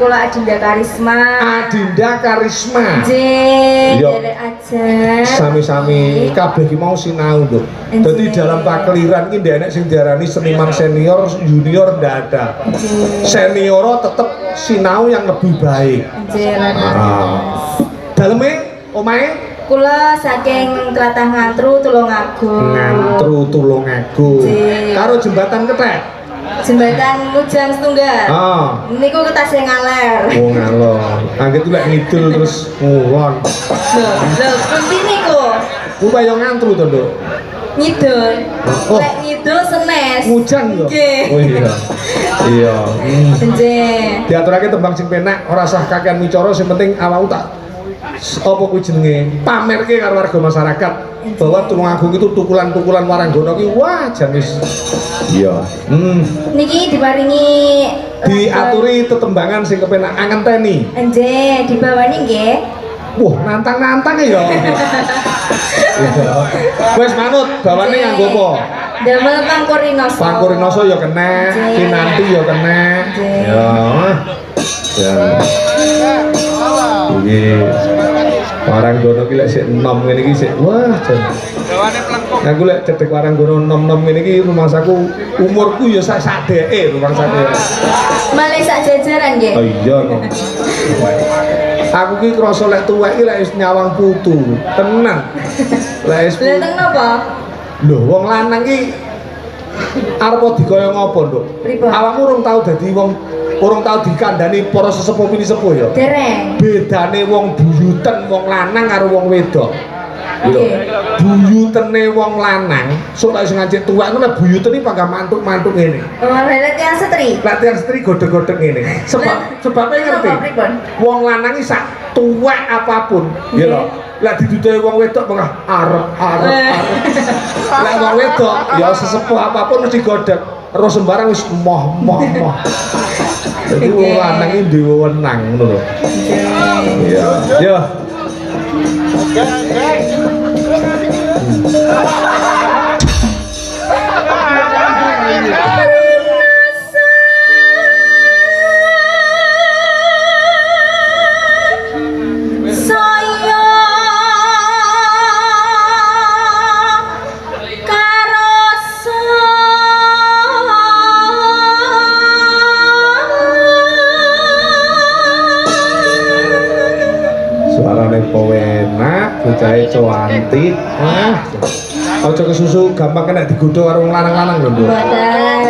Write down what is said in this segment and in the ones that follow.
kula Adinda Karisma. Adinda Karisma. Nggih, derek ajar. Sami-sami kabeh ki mau sinau lho. Dadi dalam pakliran ki ndek enek sing diarani seniman senior, junior ndak ada. Senior tetep sinau yang lebih baik. Nggih, daleme omahe kula saking Tlatah Ngantru Tulungagung. Ngantru Tulungagung. Karo jembatan Kethek. Jembatan Mujang Setunggal. Niku ketase ngaler. Oh ngalor. Angger tuh lek ngidul terus ngulon. Lho, pundi niku? Ku kaya ngantru to, Nduk. Ngidul. Lek ngidul senes. Mujang lho. Oh iya. Iya. Nggih. Diaturake tembang sing penak, ora usah kakean micara, sing penting awakmu tak apa kuwi jenenge pamerke karo warga masyarakat bahwa Tulungagung itu tukulan-tukulan Waranggana ki wah jan wis iya niki diparingi diaturi tetembangan sing kepenak ngenteni nggih dibawani nggih wah nantang-nantang ya wis manut bawane nganggo apa damel Pangkurinoso Pangkurinoso ya kena Kinanti ya kena ya iki Waranggana ki lek sik enom ngene iki sik wah jan. Aku lek cedhek Waranggana enom-enom ngene iki rumahsaku umurku ya sak deke rumahsaku. Malih sak jajaran nggih. Oh iya no. Aku ki krasa lek tuwek ki lek wis nyawang putu, tenan. Lek wis Lha teng napa? Lho wong lanang ki arep dikaya ngopo, Nduk? Awakmu urung tau dadi wong urung tau dikandani para sesepuh pini sepuh ya? Dereng. Bedane wong buyuten wong lanang karo wong wedok. Lho, buyutene wong lanang, sok tak sing ngancik tuwek ngono buyuten iki panggah mantuk-mantuk ngene. Oh, latihan setri. Latihan setri godhog-godhog ngene. Sebabnya ngerti. Wong lanang iki sak tuwek apapun, ya lho. Lah diduduhi wong wedok panggah arep. Lah wong wedok ya sesepuh apapun mesti godhog. Terus sembarang wis moh. Jadi wong lanang iki duwe wewenang ngono lho. Iya. Yo. Bocahe cantik. Aja kesusu gampang kena digodho karo wong lanang-lanang lho, Nduk. Mboten.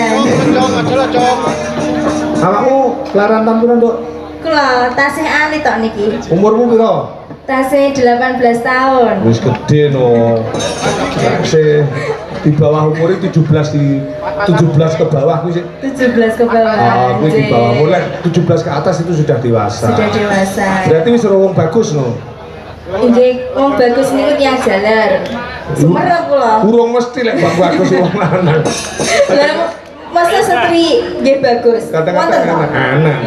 Awakmu laran tampuran, Nduk? Kula tasih alit tok niki. Umurmu piro? Tasih 18 tahun. Wis gede no. Tasih di bawah umur 17 ke bawah kuwi sih. 17 ke bawah. Kuwi di bawah mulai 17 ke atas itu sudah dewasa. Sudah dewasa. Berarti wis wong bagus no. Nggih, wong bagus niku tiyang jaler. Sumerep kula. Urung mesti lek bagus wong lanang. Lah masa setri nggih bagus. Kadang-kadang anak-anak.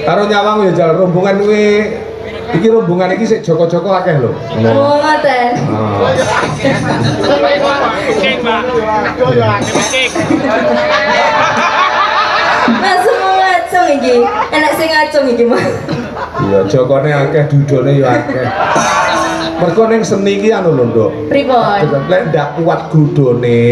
Karo nyawang ya jalan rombongan kuwi iki rombongan iki sik Joko-Joko akeh lho. Oh, ngoten. Langsung ngacung iki. Enak sing ngacung iki, Mas. Iya, Jokone akeh dudone ya akeh. Mergo ning seni iki anu lho, Nduk. Pripun? Lek ndak kuat gudone,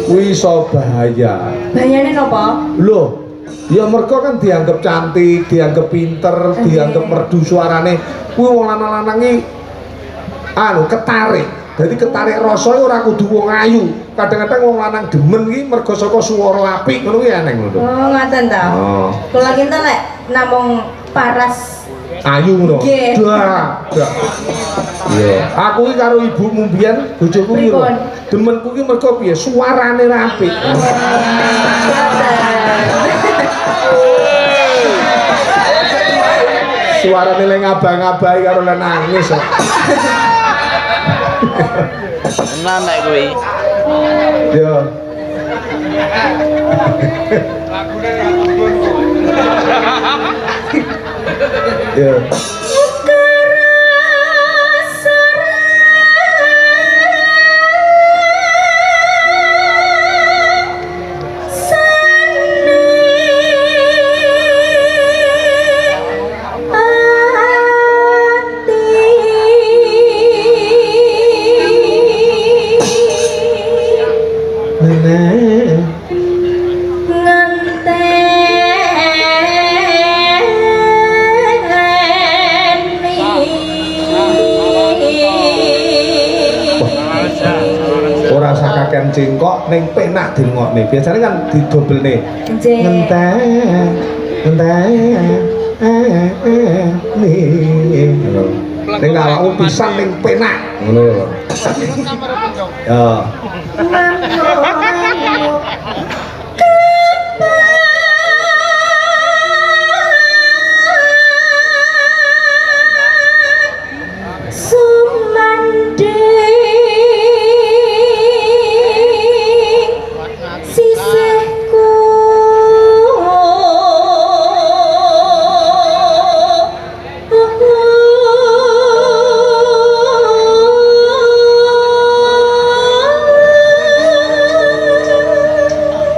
kuwi iso bahaya. Bahayane napa? Lho, ya mergo kan dianggap cantik, dianggap pinter, dianggap merdu suarane. Kuwi wong lanang-lanang iki anu ketarik. Jadi ketarik rasa ora kudu wong ayu. Kadang-kadang wong lanang demen iki mergo saka swara apik ngono kuwi aneh lho. Oh, ngoten ta. Kula kinten lek namung paras ayu ngono. Dah. Iya. Aku iki karo ibumu mbiyen bojoku iki lho. Demenku iki mergo piye? Suarane ra apik. Suarane le ngabang-ngabahi karo le nangis. Enak nek kuwi. Yo. Yo. Ora sakaken cengkok ning penak dirungokne. Biasane kan didobelne. Nggih. Ning awakmu pisan ning penak ngono lho. Ya.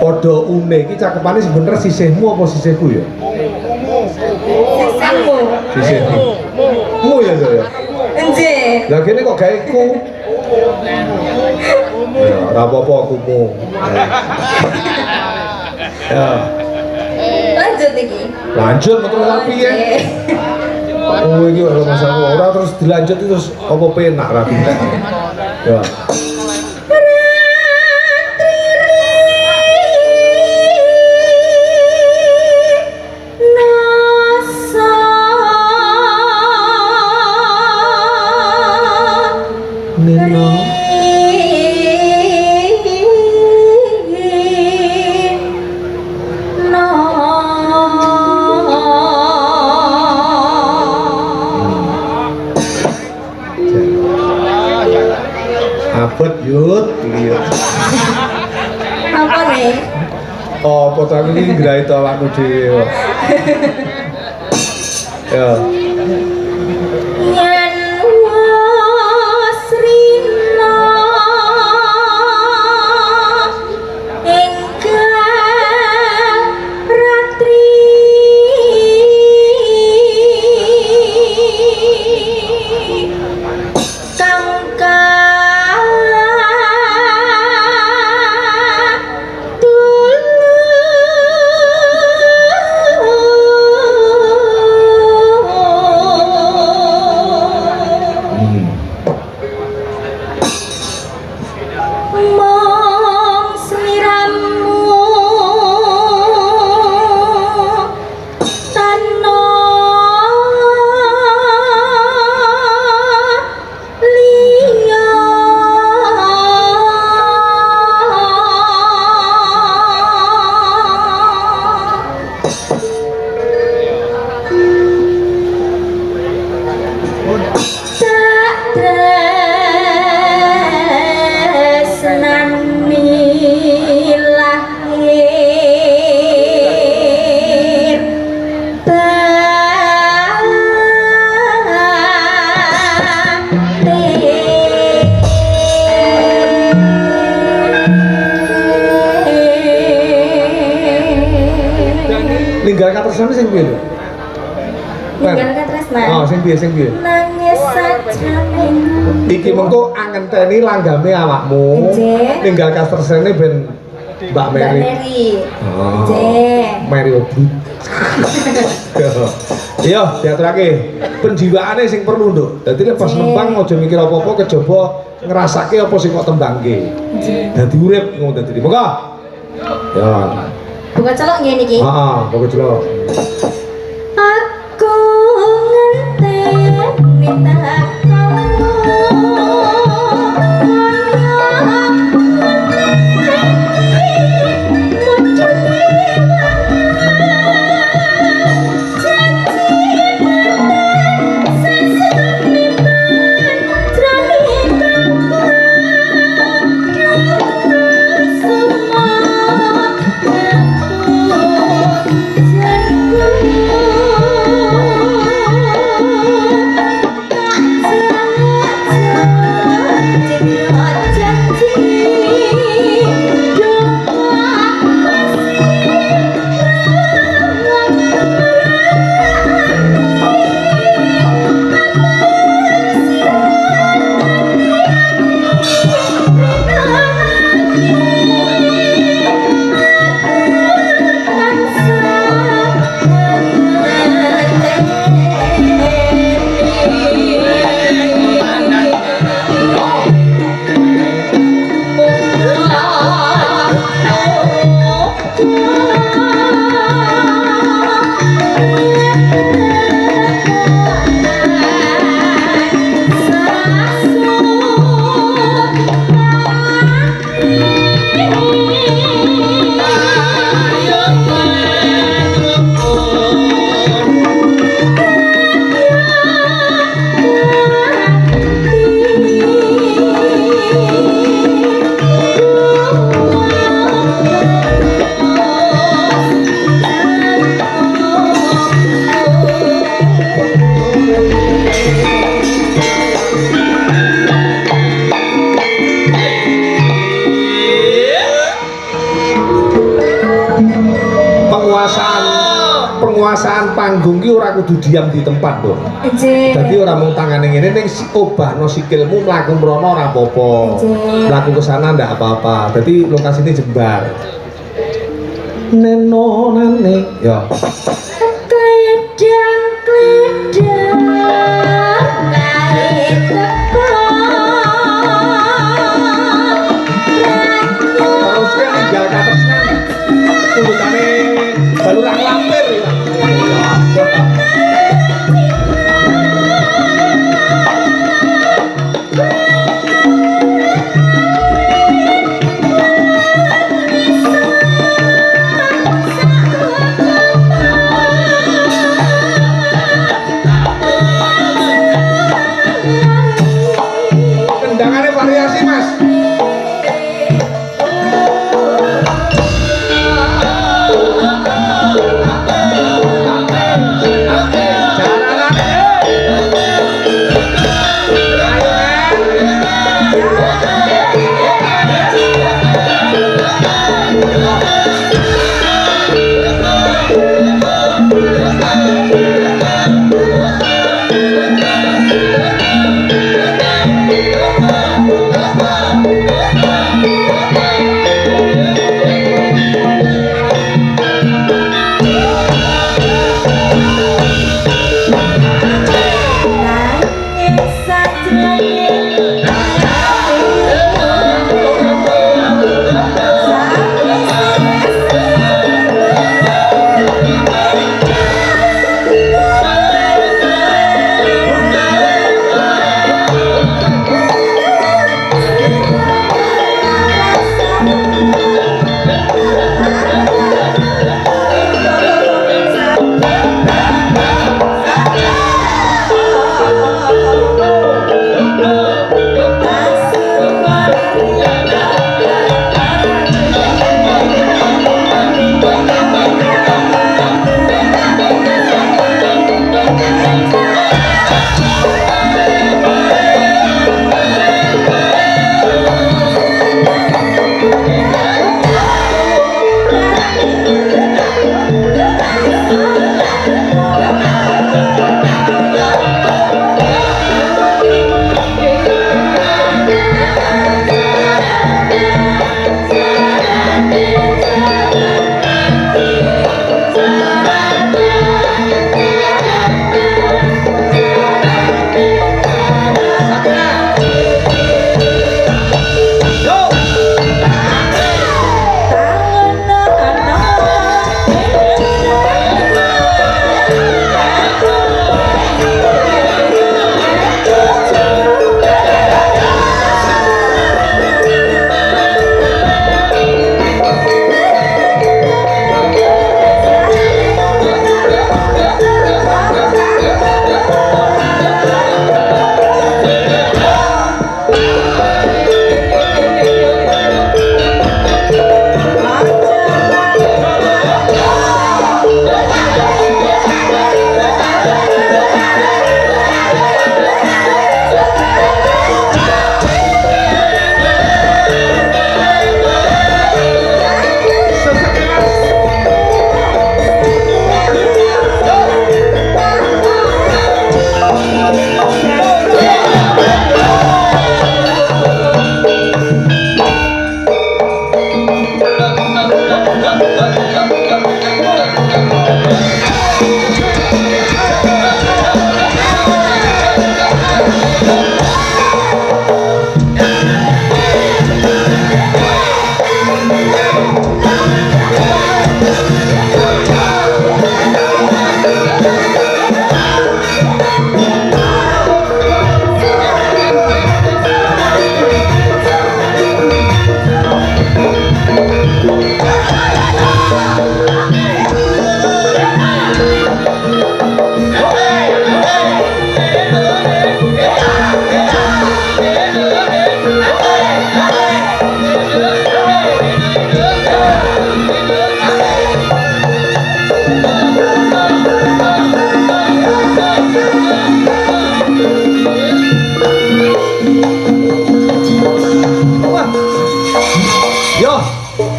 Padha une iki cakepane sebener sisihmu apa sisihku ya? Sisihmu. Sisihmu. Mu ya to ya. Nggih. Lah kene kok gawe ku. Ya, ora apa-apa kumu. Ya. Lanjut iki. Lanjut terus rapi ya. Oh iki ora masalah. Ora terus dilanjut terus apa penak ra pintek. Ya. Abot yut, lihat. Apa nih? Oh, potong ini gerai itu awakmu dhewe. Ya. Yen wasrina ingkang ratri Ninggalkan tresnane sing piye lho? Ninggalkan tresna. Oh, sing piye? Nangis sajane. Iki mengko angenteni langgame awakmu. Nggih. Ninggalkan tresnane ben Mbak Mary. Oh. Nggih. Mary Obud. Iya, diaturake. Penjiwaane sing perlu, Nduk. Dadi nek pas nembang aja mikir apa-apa kejaba ngrasake apa sing kok tembangke. Dadi urip ngono dadi. Monggo. Ya. Bukan celok ngene iki. Heeh, pokok celok. Aku ngenteni tak panggung ki ora kudu diam di tempat, Nduk. Nggih. Dadi ora mung tangane ngene ning obahno sikilmu mlaku mrono ora apa-apa. Mlaku ke sana ndak apa-apa. Dadi lokasine jembar. Nenonane ya. Kledang kae teko. Terus kan tinggal katresnan. Tuntutane balurang lampir ya. Tendangannya variasi, Mas.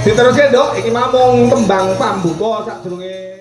Diteruske, Nduk, iki mamung tembang pambuka sadurunge